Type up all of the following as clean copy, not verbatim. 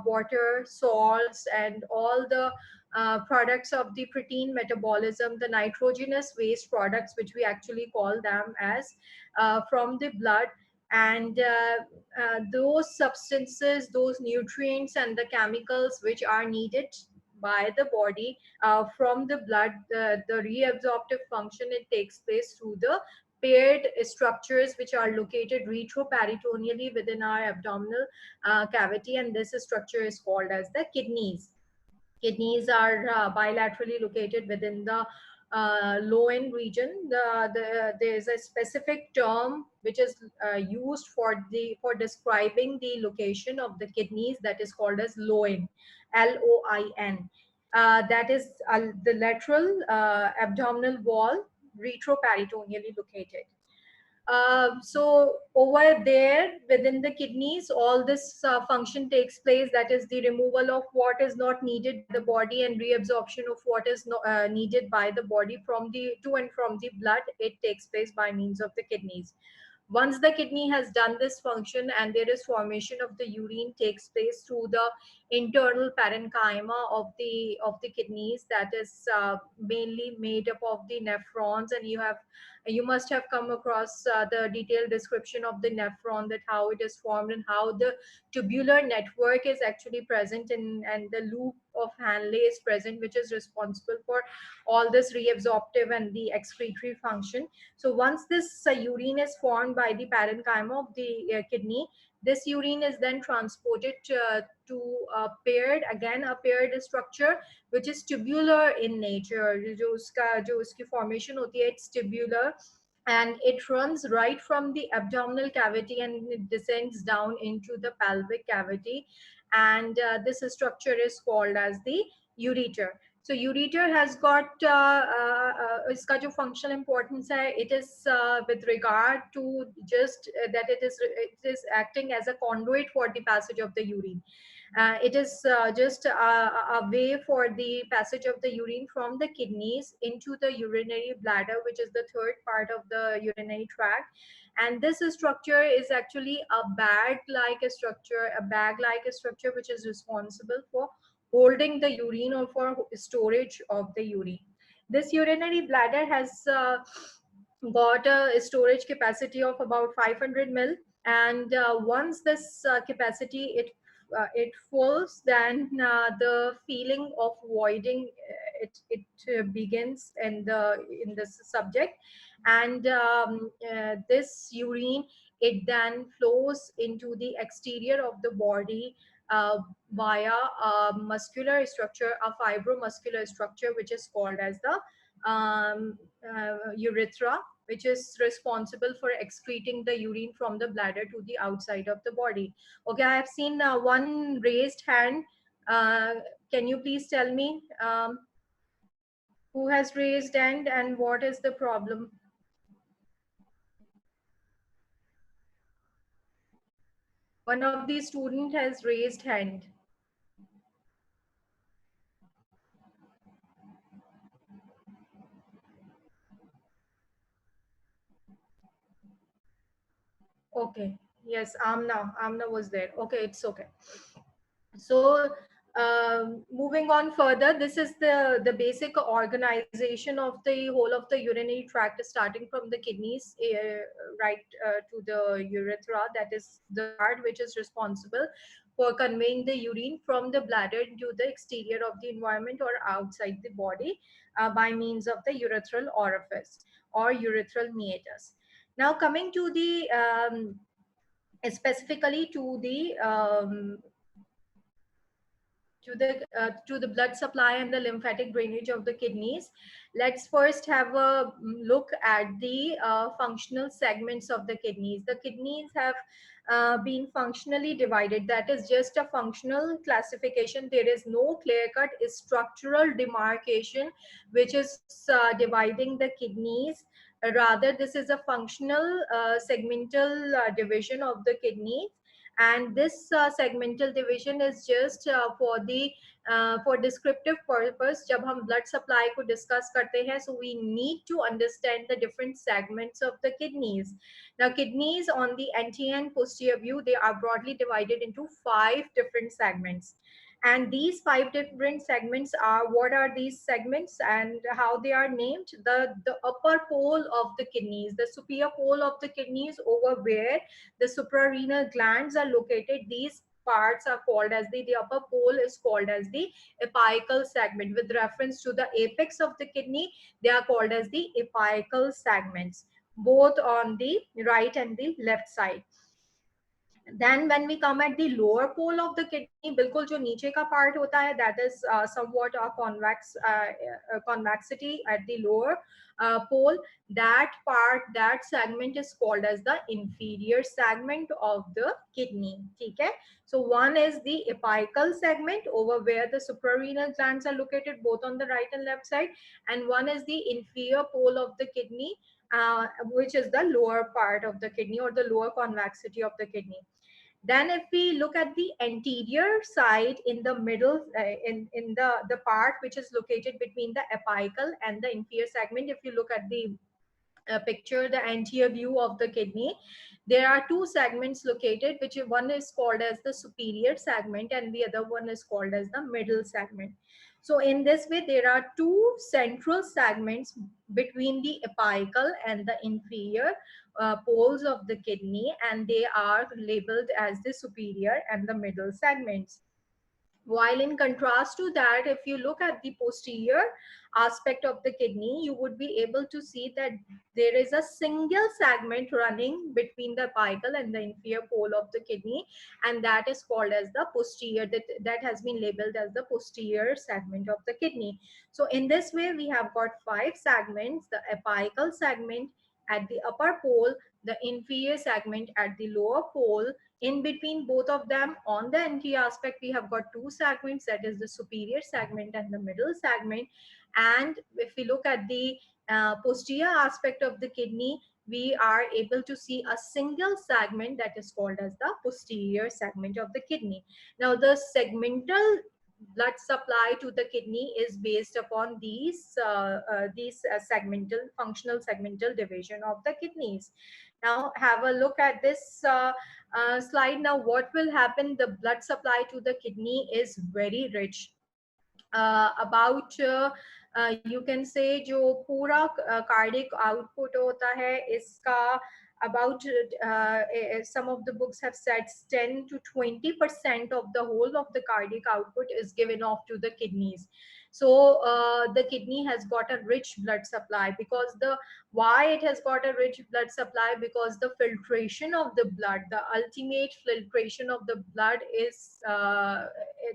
water, salts, and all the products of the protein metabolism, the nitrogenous waste products, which we actually call them as, from the blood. And those substances, those nutrients, and the chemicals which are needed by the body from the blood, the reabsorptive function, it takes place through the paired structures which are located retroperitoneally within our abdominal cavity, and this structure is called as the kidneys. Kidneys are bilaterally located within the loin region. There's a specific term which is used for describing the location of the kidneys, that is called as loin, Loin. That is the lateral abdominal wall, retroperitoneally located. So over there within the kidneys, all this function takes place, that is the removal of what is not needed by the body and reabsorption of what is needed by the body from the to and from the blood. It takes place by means of the kidneys. Once the kidney has done this function and there is formation of the urine takes place through the internal parenchyma of the kidneys, that is mainly made up of the nephrons. And you must have come across the detailed description of the nephron, that how it is formed and how the tubular network is actually present in, and the loop of Henle is present, which is responsible for all this reabsorptive and the excretory function. So once this urine is formed by the parenchyma of the kidney, this urine is then transported to a paired structure which is tubular in nature. जो उसकी formation होती है, it's tubular, and it runs right from the abdominal cavity and it descends down into the pelvic cavity. And this structure is called as the ureter. So ureter has got इसका जो functional importance है, it is with regard to just that it is acting as a conduit for the passage of the urine. It is just a way for the passage of the urine from the kidneys into the urinary bladder, which is the third part of the urinary tract. And this structure is actually a bag-like structure which is responsible for holding the urine or for storage of the urine. This urinary bladder has got a storage capacity of about 500 ml, and once this capacity it fills, then the feeling of voiding it begins in this subject. And this urine, it then flows into the exterior of the body via a muscular structure, a fibromuscular structure, which is called as the urethra, which is responsible for excreting the urine from the bladder to the outside of the body. Okay, I have seen one raised hand. Can you please tell me who has raised hand and what is the problem? One of the student has raised hand. Okay. Yes, Amna was there. Okay, it's okay. So moving on further, this is the basic organization of the whole of the urinary tract, starting from the kidneys right to the urethra, that is the part which is responsible for conveying the urine from the bladder to the exterior of the environment or outside the body by means of the urethral orifice or urethral meatus. Now coming to the specifically to the blood supply and the lymphatic drainage of the kidneys, let's first have a look at the functional segments of the kidneys. The kidneys have been functionally divided. That is just a functional classification. There is no clear-cut structural demarcation which is dividing the kidneys. Rather, this is a functional segmental division of the kidneys. and this segmental division is just for descriptive purpose. जब हम blood supply को discuss करते हैं, so we need to understand the different segments of the kidneys. Now kidneys on the anterior and posterior view, they are broadly divided into 5 different segments, and these 5 different segments are, what are these segments and how they are named? The upper pole of the kidneys, the superior pole of the kidneys, over where the suprarenal glands are located, these parts are called as the upper pole is called as the apical segment. With reference to the apex of the kidney, they are called as the apical segments, both on the right and the left side. Then when we come at the lower pole of the kidney, बिल्कुल जो नीचे का part होता है, that is somewhat a convexity at the lower pole. That part, that segment is called as the inferior segment of the kidney. ठीक है? So one is the apical segment, over where the suprarenal glands are located both on the right and left side, and one is the inferior pole of the kidney, which is the lower part of the kidney, or the lower convexity of the kidney. Then if we look at the anterior side, in the middle, in the part which is located between the apical and the inferior segment, if you look at the picture, the anterior view of the kidney, there are 2 segments located, which one is called as the superior segment and the other one is called as the middle segment. So in this way, there are 2 central segments between the apical and the inferior poles of the kidney, and they are labeled as the superior and the middle segments. While in contrast to that, if you look at the posterior aspect of the kidney, you would be able to see that there is a single segment running between the apical and the inferior pole of the kidney, and that is called as the posterior, that has been labeled as the posterior segment of the kidney. So in this way, we have got 5 segments: the apical segment at the upper pole, the inferior segment at the lower pole. In between both of them, on the anterior aspect, we have got 2 segments, that is the superior segment and the middle segment. And if we look at the posterior aspect of the kidney, we are able to see a single segment, that is called as the posterior segment of the kidney. Now the segmental blood supply to the kidney is based upon these segmental, functional segmental division of the kidneys. Now have a look at this slide. Now what will happen? The blood supply to the kidney is very rich. About you can say जो पूरा cardiac output होता है इसका, about some of the books have said 10 to 20% of the whole of the cardiac output is given off to the kidneys. So the kidney has got a rich blood supply, because the why it has got a rich blood supply, because the filtration of the blood, the ultimate filtration of the blood is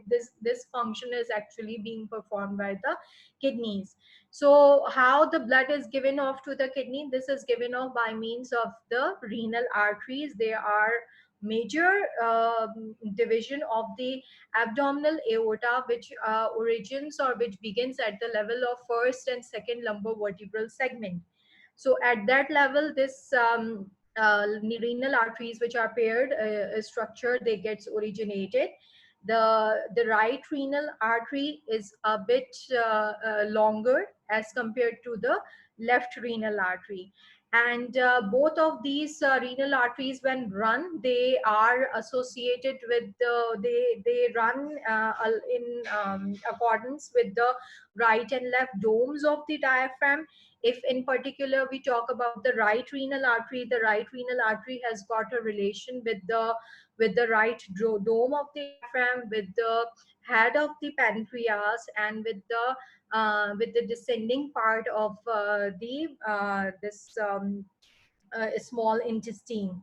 this function is actually being performed by the kidneys. So how the blood is given off to the kidney? This is given off by means of the renal arteries. They are major division of the abdominal aorta, which origins or which begins at the level of first and second lumbovertebral segment. So at that level, this renal arteries, which are paired structure, they gets originated. The right renal artery is a bit longer as compared to the left renal artery, and both of these renal arteries, when run, they are associated with they run in accordance with the right and left domes of the diaphragm. If in particular we talk about the right renal artery, the right renal artery has got a relation with the right dome of the diaphragm, with the head of the pancreas, and with the descending part of the this small intestine.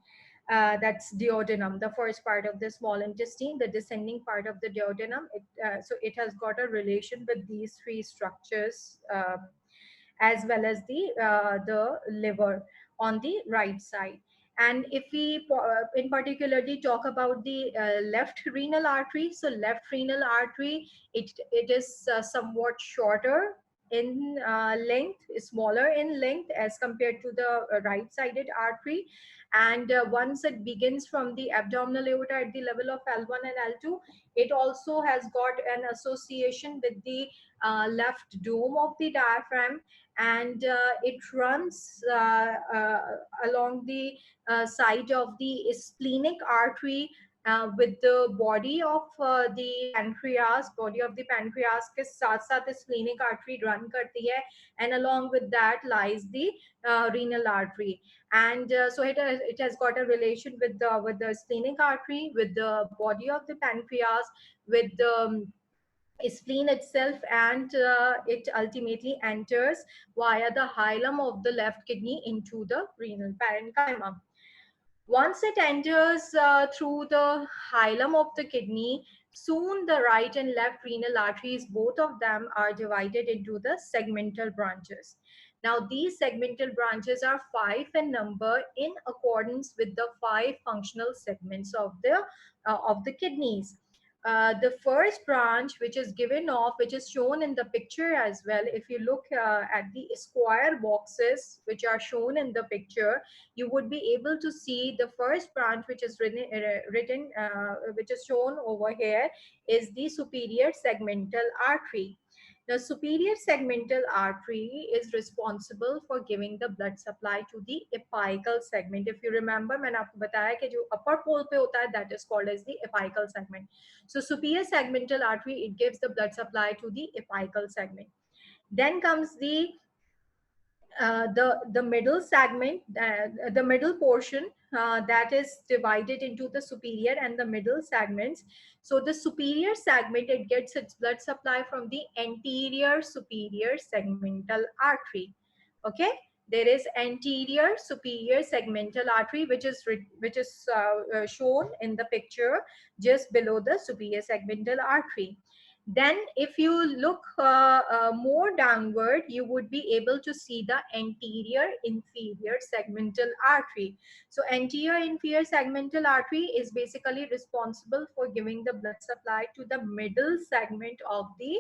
That's duodenum, the first part of the small intestine, the descending part of the duodenum. So it has got a relation with these 3 structures, as well as the liver on the right side. And if we in particularly talk about the left renal artery, so left renal artery, it is somewhat shorter in length, smaller in length as compared to the right-sided artery. And once it begins from the abdominal aorta at the level of L1 and L2, it also has got an association with the left dome of the diaphragm, and it runs along the side of the splenic artery with the body of the pancreas के साथ साथ splenic artery run करती है, and along with that lies the renal artery. And so it has got a relation with the splenic artery, with the body of the pancreas, with the spleen itself, and it ultimately enters via the hilum of the left kidney into the renal parenchyma. Once it enters through the hilum of the kidney, soon the right and left renal arteries, both of them, are divided into the segmental branches. Now, these segmental branches are 5 in number, in accordance with the 5 functional segments of the kidneys. The first branch, which is given off, which is shown in the picture as well, if you look at the square boxes which are shown in the picture, you would be able to see the first branch, which is which is shown over here, is the superior segmental artery. The superior segmental artery is responsible for giving the blood supply to the apical segment. If you remember, मैंने आपको बताया कि जो upper pole पे होता है, that is called as the apical segment. So superior segmental artery, it gives the blood supply to the apical segment. Then comes the middle segment, the middle portion, that is divided into the superior and the middle segments. So the superior segment, it gets its blood supply from the anterior superior segmental artery. Okay, there is anterior superior segmental artery, which is shown in the picture just below the superior segmental artery. Then if you look more downward, you would be able to see the anterior inferior segmental artery. So anterior inferior segmental artery is basically responsible for giving the blood supply to the middle segment of the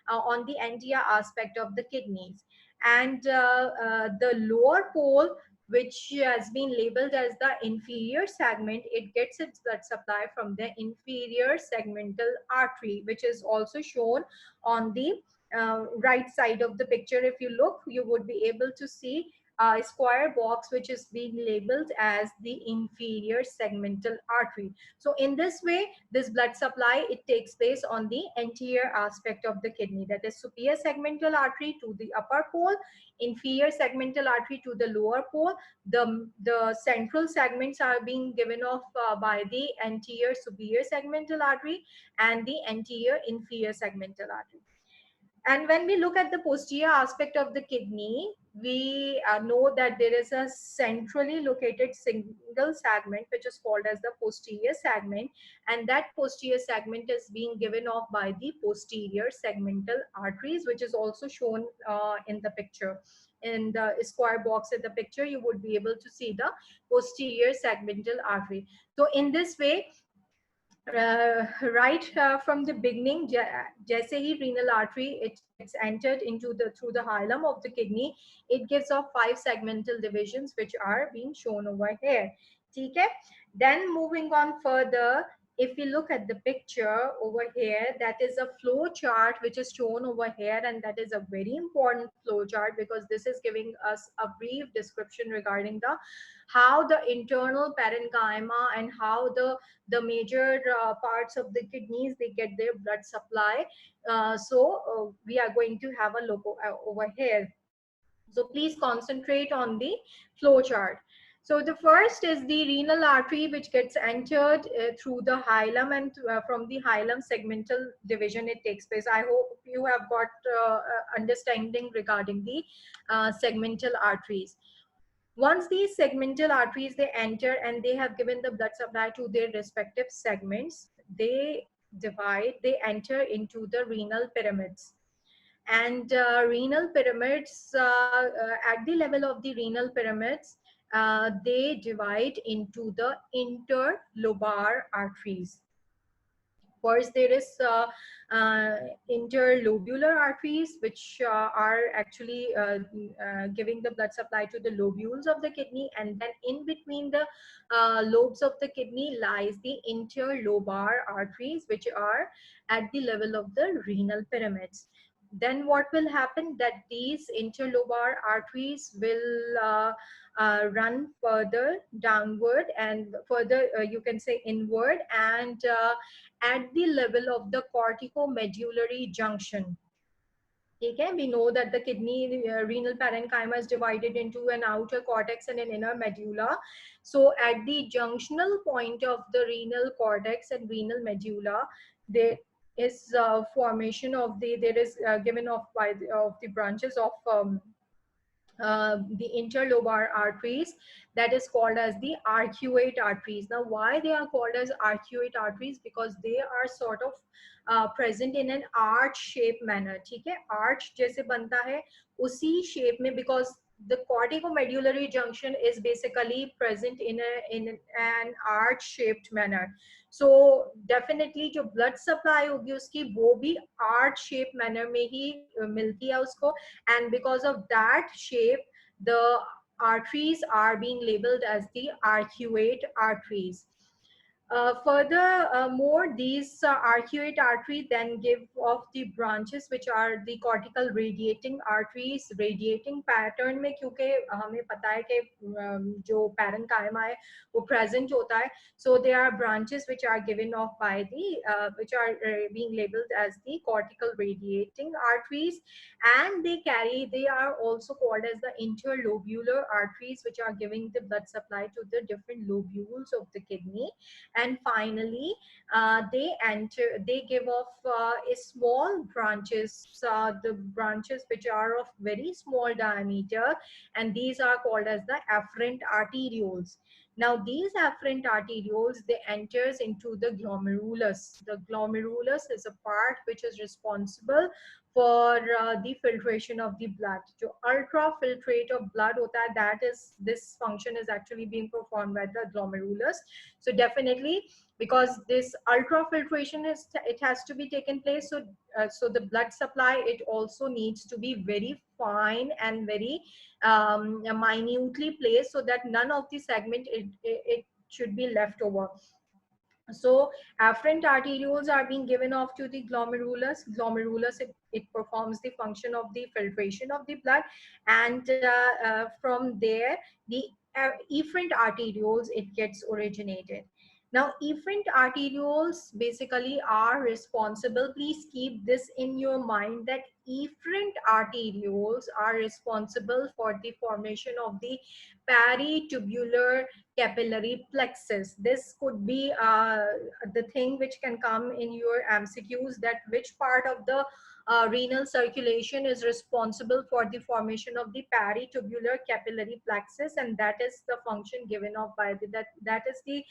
on the anterior aspect of the kidneys. And the lower pole, which has been labeled as the inferior segment, it gets its blood supply from the inferior segmental artery, which is also shown on the right side of the picture. If you look, you would be able to see a square box which is being labeled as the inferior segmental artery. So in this way, this blood supply, it takes place on the anterior aspect of the kidney, that is superior segmental artery to the upper pole, inferior segmental artery to the lower pole. The central segments are being given off by the anterior superior segmental artery and the anterior inferior segmental artery. And when we look at the posterior aspect of the kidney, we know that there is a centrally located single segment which is called as the posterior segment, and that posterior segment is being given off by the posterior segmental arteries, which is also shown in the picture. In the square box in the picture, you would be able to see the posterior segmental artery. So in this way, right from the beginning, जैसे ही renal artery it gets entered into the through the hilum of the kidney, it gives off 5 segmental divisions which are being shown over here. ठीक है? Then moving on further, if we look at the picture over here, that is a flow chart which is shown over here, and that is a very important flow chart because this is giving us a brief description regarding the how the internal parenchyma and how the major parts of the kidneys, they get their blood supply. We are going to have a look over here. So please concentrate on the flow chart. So the first is the renal artery, which gets entered through the hilum, and from the hilum segmental division it takes place. I hope you have got understanding regarding the segmental arteries. Once these segmental arteries, they enter and they have given the blood supply to their respective segments, they divide, they enter into the renal pyramids. And renal pyramids, at the level of the renal pyramids, they divide into the interlobar arteries. First, there is interlobular arteries, which are actually giving the blood supply to the lobules of the kidney, and then in between the lobes of the kidney lies the interlobar arteries, which are at the level of the renal pyramids. Then what will happen, that these interlobar arteries will run further downward and further, you can say inward, and at the level of the corticomedullary junction. Okay, we know that the kidney renal parenchyma is divided into an outer cortex and an inner medulla. So at the junctional point of the renal cortex and renal medulla, there is formation of there is given off by of the branches of the interlobar arteries, that is called as the arcuate arteries. Now, why they are called as arcuate arteries? Because they are sort of present in an arch shape manner. ठीक है, arch जैसे बनता है उसी shape में, because the corticomedullary junction is basically present in an arch shaped manner. So definitely जो blood supply होगी उसकी वो भी arch shape manner में ही मिलती है उसको, and because of that shape the arteries are being labeled as the arcuate arteries. Furthermore, these arcuate artery then give off the branches which are the cortical radiating arteries. Radiating pattern में क्योंकि हमें पता है कि जो parenchyma है वो present होता है, so there are branches which are given off by the which are being labeled as the cortical radiating arteries, and they are also called as the interlobular arteries, which are giving the blood supply to the different lobules of the kidney. And finally they give off a small branches, the branches which are of very small diameter, and these are called as the afferent arterioles. Now these afferent arterioles, they enters into the glomerulus. The glomerulus is a part which is responsible for the filtration of the blood. जो ultra filtrate of blood होता है, that is, this function is actually being performed by the glomerulus. So definitely, because this ultra filtration is, it has to be taken place, so so the blood supply, it also needs to be very fine and very minutely placed, so that none of the segment it should be left over. So afferent arterioles are being given off to the glomerulus. Glomerulus, it performs the function of the filtration of the blood, and from there the efferent arterioles, it gets originated. Now efferent arterioles basically are responsible, please keep this in your mind, that efferent arterioles are responsible for the formation of the peritubular capillary plexus. This could be the thing which can come in your MCQs, that which part of the renal circulation is responsible for the formation of the peritubular capillary plexus, and that is the function given off by the that is the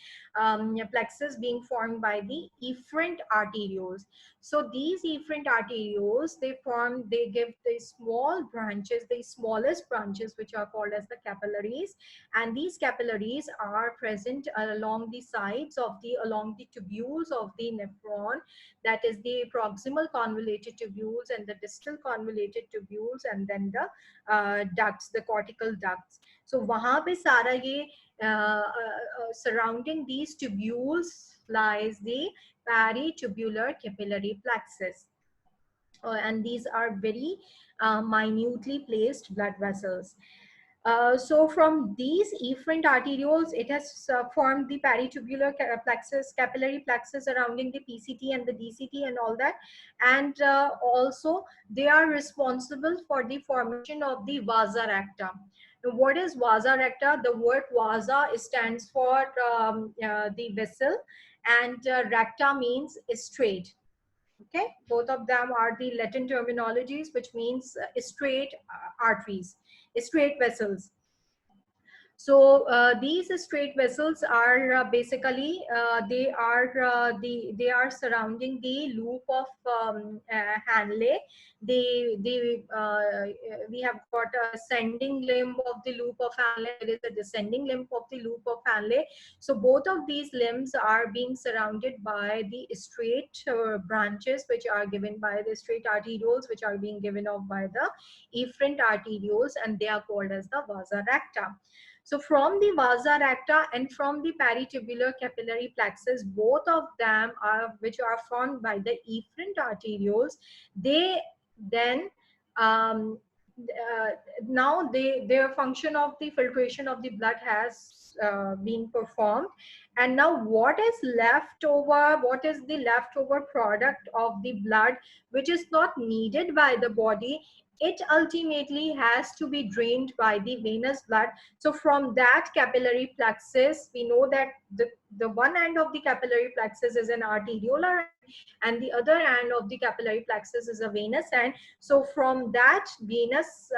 plexus being formed by the efferent arterioles. So these efferent arterioles, they give the small branches, the smallest branches, which are called as the capillaries, and these capillaries are present along the sides of along the tubules of the nephron, that is the proximal convoluted tubules and the distal convoluted tubules, and then the ducts, the cortical ducts. So वहां पे सारा ये surrounding these tubules lies the peritubular capillary plexus. And these are very minutely placed blood vessels. So from these efferent arterioles, it has formed the peritubular plexus, capillary plexus surrounding the PCT and the DCT and all that. And also they are responsible for the formation of the vasa recta. Now, what is vasa recta? The word vasa stands for the vessel, and recta means straight. Okay, both of them are the Latin terminologies, which means straight arteries, straight vessels. So these straight vessels are basically they are surrounding the loop of Hanle. We have got a ascending limb of the loop of Hanle. There is a descending limb of the loop of Hanle. So both of these limbs are being surrounded by the straight branches, which are given by the straight arterioles, which are being given off by the efferent arterioles, and they are called as the vasa recta. So from the vasa recta and from the paritubular capillary plexus, both of them are, which are formed by the efferent arterioles, they then um, uh, now their function of the filtration of the blood has been performed, and now what is left over, what is the leftover product of the blood which is not needed by the body, it ultimately has to be drained by the venous blood. So from that capillary plexus, we know that the one end of the capillary plexus is an arteriolar end, and the other end of the capillary plexus is a venous end. So from that venous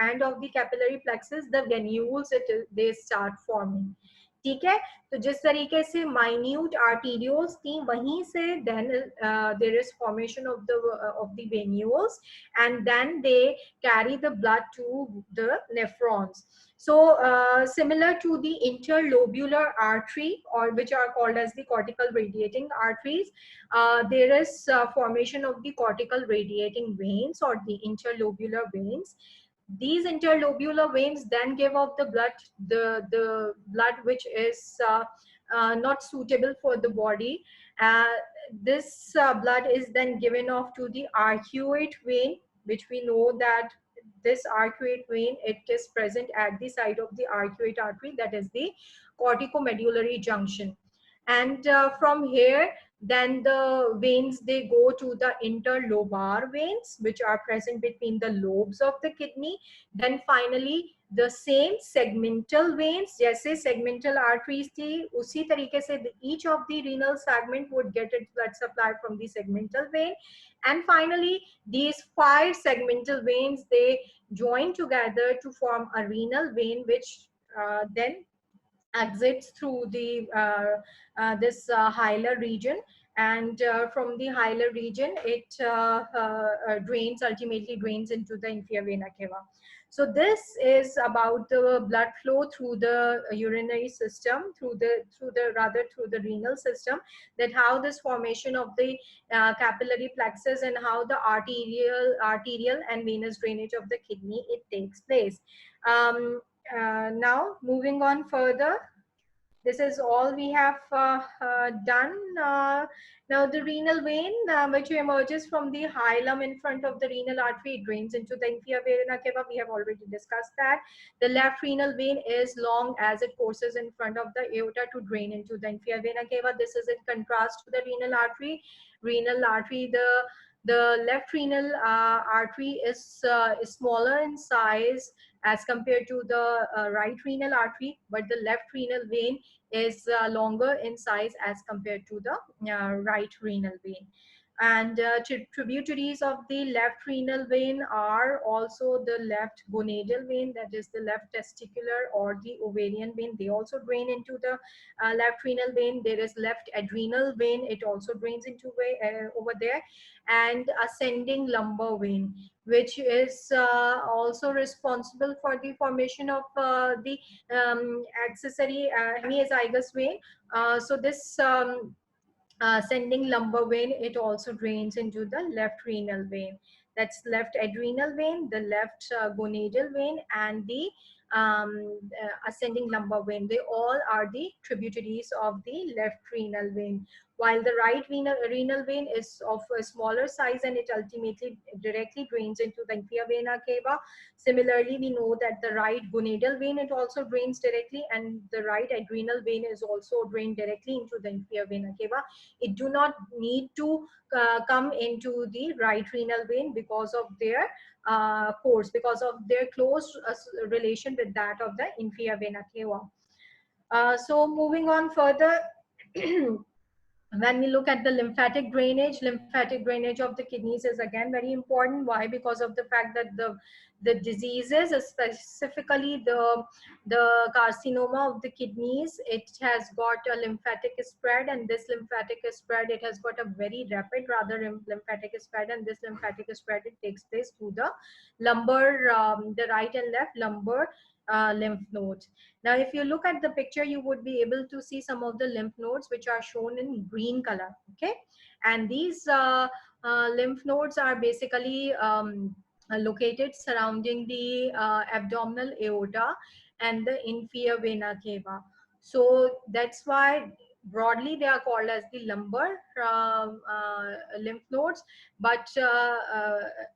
end of the capillary plexus, the venules they start forming. ठीक है, तो जिस तरीके से minute arterioles थी, वहीं से then there is formation of the venules, and then they carry the blood to the nephrons. So similar to the interlobular artery, or which are called as the cortical radiating arteries, there is formation of the cortical radiating veins or the interlobular veins. These interlobular veins then give off the blood which is not suitable for the body. This blood is then given off to the arcuate vein, which we know that this arcuate vein, it is present at the site of the arcuate artery, that is the corticomedullary junction. And from here, then the veins, they go to the interlobar veins, which are present between the lobes of the kidney. Then finally the same segmental veins, जैसे segmental arteries थी, उसी तरीके से each of the renal segment would get its blood supply from the segmental vein. And finally these 5 segmental veins, they join together to form a renal vein, which then exits through the this hilar region, and from the hilar region it drains, ultimately drains into the inferior vena cava. So this is about the blood flow through the urinary system, through the renal system, that how this formation of the capillary plexus and how the arterial and venous drainage of the kidney, it takes place. Now moving on further, this is all we have done. Now the renal vein, which emerges from the hilum in front of the renal artery, it drains into the inferior vena cava. We have already discussed that. The left renal vein is long as it courses in front of the aorta to drain into the inferior vena cava. This is in contrast to the renal artery. Renal artery, the left renal artery is smaller in size as compared to the right renal artery, but the left renal vein is longer in size as compared to the right renal vein. And tributaries of the left renal vein are also the left gonadal vein, that is the left testicular or the ovarian vein. They also drain into the left renal vein. There is left adrenal vein. It also drains into over there. And ascending lumbar vein, which is also responsible for the formation of the accessory hemiazygous vein. So this ascending lumbar vein, it also drains into the left renal vein. That's left adrenal vein, the left gonadal vein, and the ascending lumbar vein. They all are the tributaries of the left renal vein, while the right renal vein is of a smaller size and it ultimately directly drains into the inferior vena cava. Similarly, we know that the right gonadal vein, it also drains directly, and the right adrenal vein is also drained directly into the inferior vena cava. It do not need to come into the right renal vein because of their course, because of their close relation with that of the inferior vena cava. So moving on further, When we look at the lymphatic drainage of the kidneys is again very important. Why? Because of the fact that the diseases, specifically the carcinoma of the kidneys, it has got a lymphatic spread, and this lymphatic spread, it has got a very rapid rather lymphatic spread, and this lymphatic spread, it takes place through the lumbar, the right and left lumbar lymph nodes. Now, if you look at the picture, you would be able to see some of the lymph nodes which are shown in green color. Okay, and these lymph nodes are basically located surrounding the abdominal aorta and the inferior vena cava. So that's why broadly they are called as the lumbar lymph nodes, but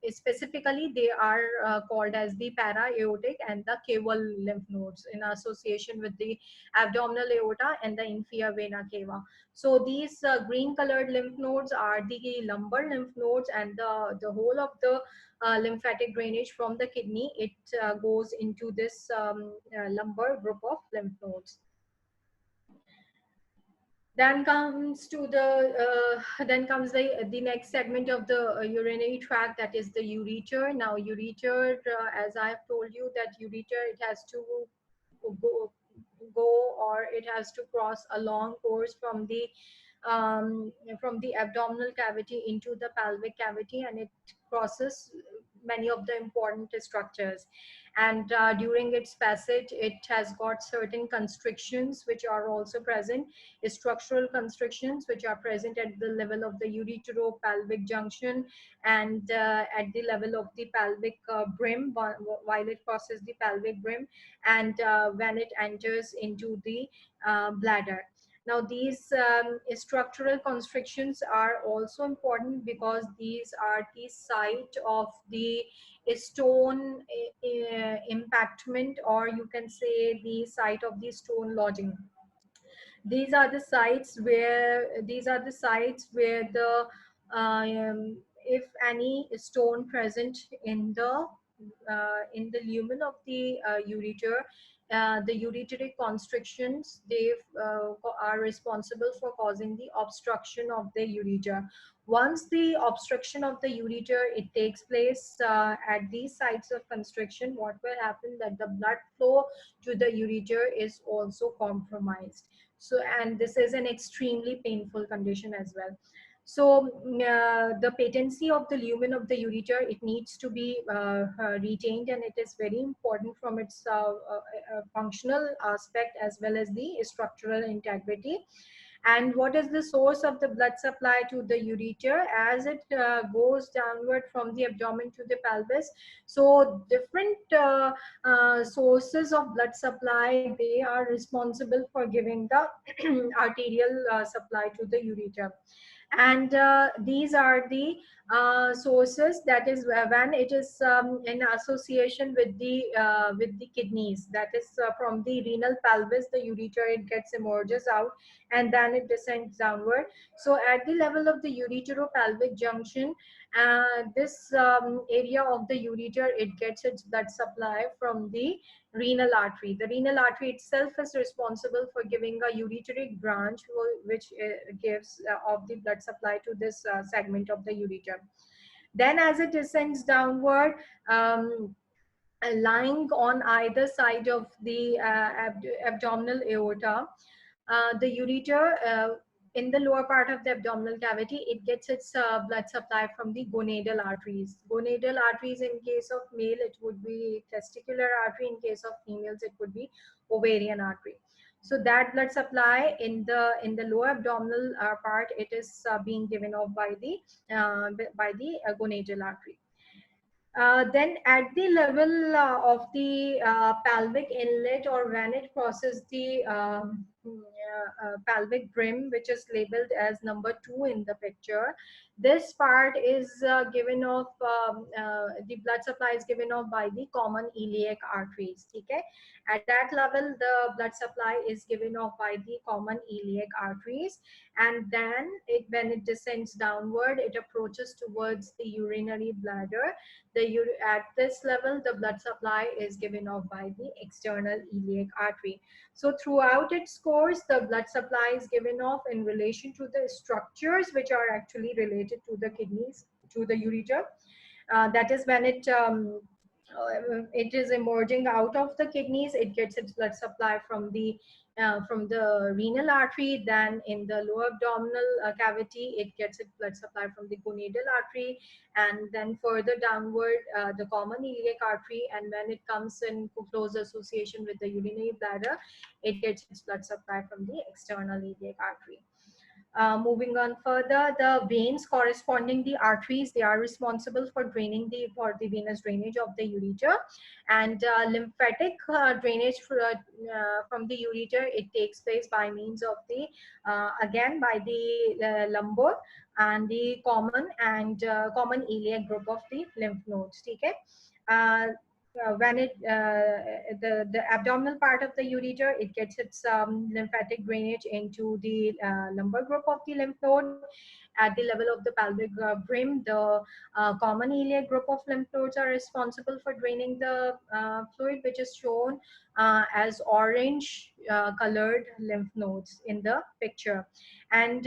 specifically they are called as the para-aortic and the caval lymph nodes in association with the abdominal aorta and the inferior vena cava. So these green colored lymph nodes are the lumbar lymph nodes, and the whole of the lymphatic drainage from the kidney, it goes into this lumbar group of lymph nodes. Then comes the next segment of the urinary tract, that is the ureter. Now ureter, as I have told you, that ureter, it has to go or it has to cross a long course from the abdominal cavity into the pelvic cavity, and it crosses many of the important structures. And during its passage, it has got certain constrictions which are also present, structural constrictions which are present at the level of the uretero-pelvic junction, and at the level of the pelvic brim while it crosses the pelvic brim, and when it enters into the bladder. Now, these structural constrictions are also important because these are the site of the stone impactment, or you can say the site of the stone lodging. These are the sites where the if any stone present in the lumen of the ureter, the ureteric constrictions, they are responsible for causing the obstruction of the ureter. Once the obstruction of the ureter, it takes place at these sites of constriction, what will happen, that the blood flow to the ureter is also compromised. So, and this is an extremely painful condition as well. So the patency of the lumen of the ureter, it needs to be retained, and it is very important from its functional aspect as well as the structural integrity. And what is the source of the blood supply to the ureter? As it goes downward from the abdomen to the pelvis, so different sources of blood supply, they are responsible for giving the arterial supply to the ureter. And these are the sources, that is when it is in association with the kidneys, that is from the renal pelvis, the ureter, it gets emerges out, and then it descends downward. So at the level of the uretero-pelvic junction, this area of the ureter, it gets its blood supply from the renal artery. The renal artery itself is responsible for giving a ureteric branch, which gives of the blood supply to this segment of the ureter. Then as it descends downward, lying on either side of the abdominal aorta, the ureter, in the lower part of the abdominal cavity, it gets its blood supply from the gonadal arteries. Gonadal arteries, in case of male, it would be testicular artery. In case of females, it would be ovarian artery. So that blood supply in the lower abdominal part, it is being given off by the gonadal artery. Then at the level of the pelvic inlet, or when it crosses the pelvic brim, which is labeled as number 2 in the picture, this part is given off, the blood supply is given off by the common iliac arteries. Okay? At that level, the blood supply is given off by the common iliac arteries, and then when it descends downward, it approaches towards the urinary bladder. At this level, the blood supply is given off by the external iliac artery. So throughout its course, the blood supply is given off in relation to the structures which are actually related to the kidneys, to the ureter. That is when it is emerging out of the kidneys. It gets its blood supply from the renal artery. Then in the lower abdominal cavity, it gets its blood supply from the gonadal artery, and then further downward, the common iliac artery. And when it comes in close association with the urinary bladder, it gets its blood supply from the external iliac artery. Moving on further, the veins corresponding the arteries, they are responsible for draining for the venous drainage of the ureter, and lymphatic drainage from the ureter, it takes place by means of the again by the lumbar and the common iliac group of the lymph nodes. Okay. When the abdominal part of the ureter, it gets its lymphatic drainage into the lumbar group of the lymph node. At the level of the pelvic brim, the common iliac group of lymph nodes are responsible for draining the fluid, which is shown as orange colored lymph nodes in the picture. And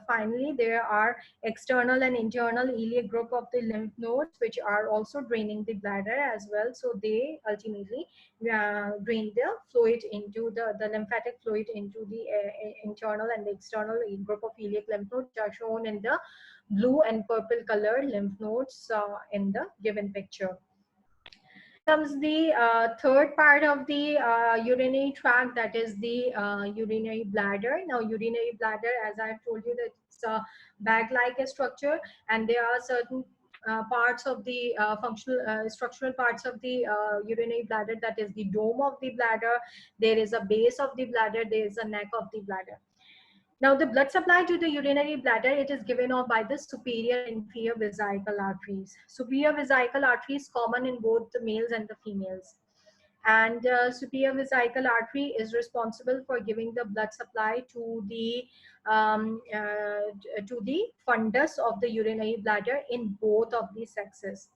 finally, there are external and internal iliac group of the lymph nodes, which are also draining the bladder as well. So they ultimately drain the fluid into the lymphatic fluid into the internal and the external group of iliac lymph nodes, which are shown in the blue and purple colored lymph nodes in the given picture. Comes the third part of the urinary tract, that is the urinary bladder. Now, urinary bladder, as I've told you, that it's a bag-like structure, and there are certain parts of the structural parts of the urinary bladder, that is the dome of the bladder. There is a base of the bladder. There is a neck of the bladder. Now, the blood supply to the urinary bladder, it is given off by the superior and inferior vesical arteries. Superior vesical artery is common in both the males and the females. And superior vesical artery is responsible for giving the blood supply to the fundus of the urinary bladder in both of the sexes.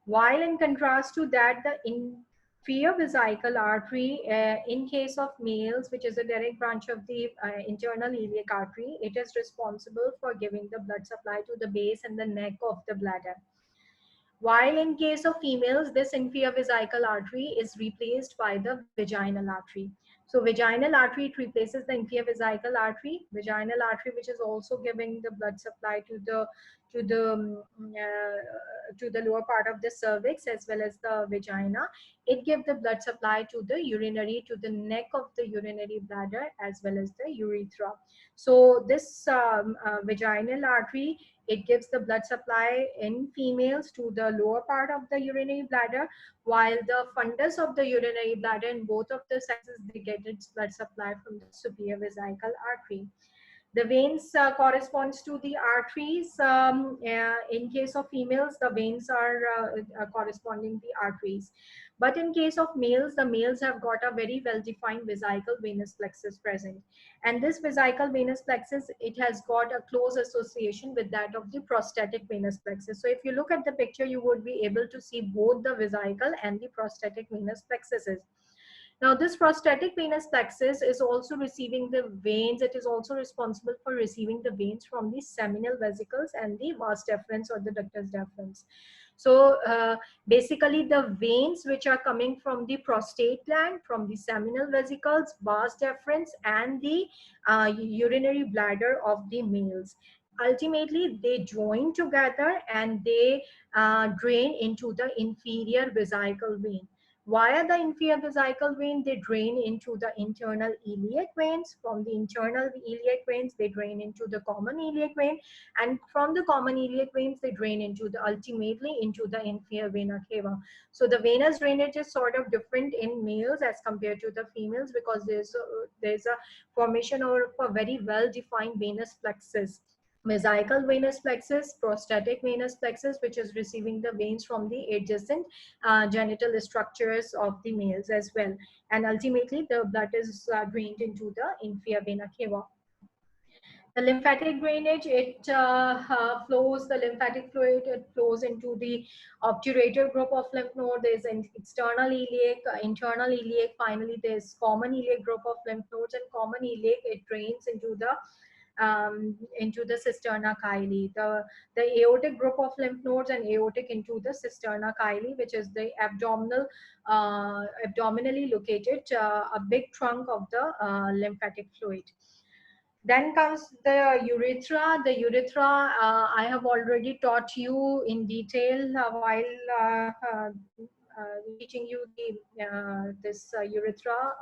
While in contrast to that, the inferior vesical artery, in case of males, which is a direct branch of the internal iliac artery, it is responsible for giving the blood supply to the base and the neck of the bladder. While in case of females, this inferior vesical artery is replaced by the vaginal artery. So vaginal artery, it replaces the inferior vesical artery. Vaginal artery, which is also giving the blood supply to the lower part of the cervix as well as the vagina. It gives the blood supply to the urinary, to the neck of the urinary bladder as well as the urethra. So this vaginal artery, it gives the blood supply in females to the lower part of the urinary bladder, while the fundus of the urinary bladder in both of the sexes, they get its blood supply from the superior vesical artery. The veins corresponds to the arteries. In case of females, the veins are corresponding the arteries. But in case of males, the males have got a very well-defined vesical venous plexus present. And this vesical venous plexus, it has got a close association with that of the prostatic venous plexus. So if you look at the picture, you would be able to see both the vesical and the prostatic venous plexuses. Now, this prostatic venous plexus is also receiving the veins. It is also responsible for receiving the veins from the seminal vesicles and the vas deferens or the ductus deferens. So basically the veins which are coming from the prostate gland, from the seminal vesicles, vas deferens, and the urinary bladder of the males, ultimately they join together and they drain into the inferior vesical vein. Via the inferior vesical vein, they drain into the internal iliac veins. From the internal iliac veins, they drain into the common iliac vein. And from the common iliac veins, they drain into ultimately into the inferior vena cava. So the venous drainage is sort of different in males as compared to the females, because there's a formation of a very well-defined venous plexus. Vesical venous plexus, prostatic venous plexus, which is receiving the veins from the adjacent genital structures of the males as well. And ultimately, the blood is drained into the inferior vena cava. The lymphatic drainage, it flows, the lymphatic fluid, it flows into the obturator group of lymph node. There's an external iliac, internal iliac. Finally, there's common iliac group of lymph nodes, and common iliac, it drains into the cisterna chyli. The aortic group of lymph nodes and aortic into the cisterna chyli, which is the abdominally located, a big trunk of the lymphatic fluid. Then comes the urethra. The urethra, I have already taught you in detail while teaching you this urethra,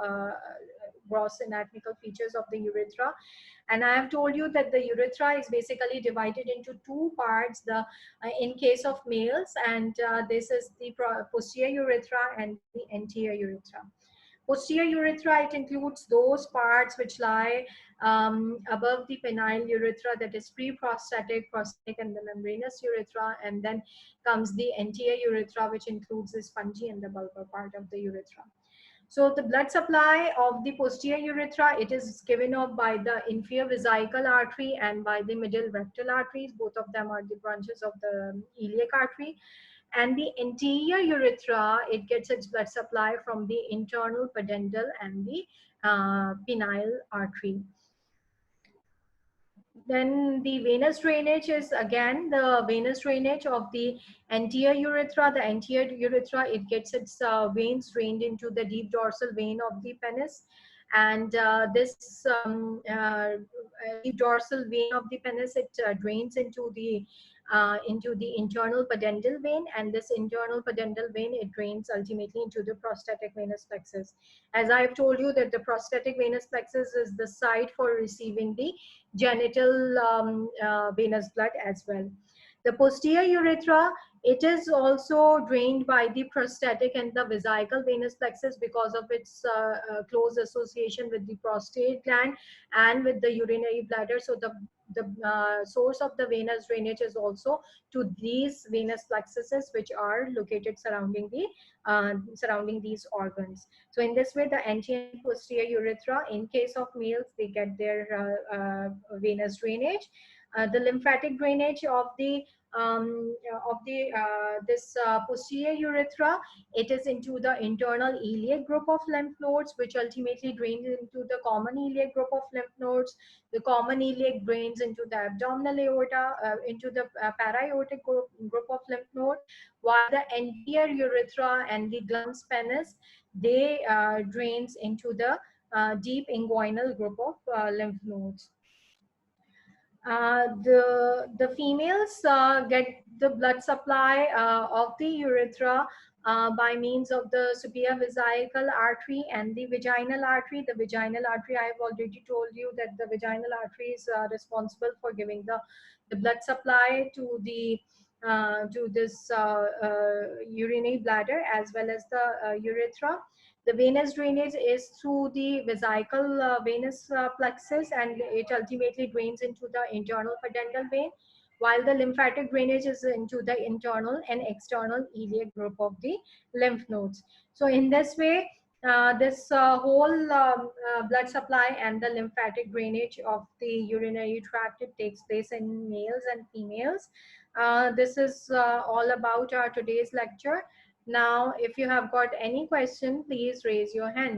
gross anatomical features of the urethra. And I have told you that the urethra is basically divided into two parts. In case of males, and this is the posterior urethra and the anterior urethra. Posterior urethra, it includes those parts which lie above the penile urethra, that is pre-prostatic, prostatic, and the membranous urethra. And then comes the anterior urethra, which includes the spongy and the bulbar part of the urethra. So the blood supply of the posterior urethra, it is given off by the inferior vesical artery and by the middle rectal arteries. Both of them are the branches of the iliac artery. And the anterior urethra, it gets its blood supply from the internal pudendal and the penile artery. Then the venous drainage is again the venous drainage of the anterior urethra. The anterior urethra, it gets its veins drained into the deep dorsal vein of the penis. And this deep dorsal vein of the penis, it drains into the internal pudendal vein, and this internal pudendal vein, it drains ultimately into the prostatic venous plexus. As I've told you that the prostatic venous plexus is the site for receiving the genital venous blood as well. The posterior urethra, it is also drained by the prostatic and the vesical venous plexus because of its close association with the prostate gland and with the urinary bladder. So the source of the venous drainage is also to these venous plexuses, which are located surrounding these organs. So in this way, the anterior and posterior urethra, in case of males, they get their venous drainage. The lymphatic drainage of the this posterior urethra, it is into the internal iliac group of lymph nodes, which ultimately drains into the common iliac group of lymph nodes. The common iliac drains into the abdominal aorta, into the para-aortic group of lymph node, while the anterior urethra and the glans penis, they drains into the deep inguinal group of lymph nodes. The females get the blood supply of the urethra by means of the superior vesical artery and the vaginal artery. The vaginal artery, I have already told you that the vaginal artery is responsible for giving the blood supply to this urinary bladder as well as the urethra. The venous drainage is through the vesical venous plexus, and it ultimately drains into the internal pudendal vein, while the lymphatic drainage is into the internal and external iliac group of the lymph nodes. So in this way, this whole blood supply and the lymphatic drainage of the urinary tract, it takes place in males and females. This is all about our today's lecture. Now, if you have got any question, please raise your hand.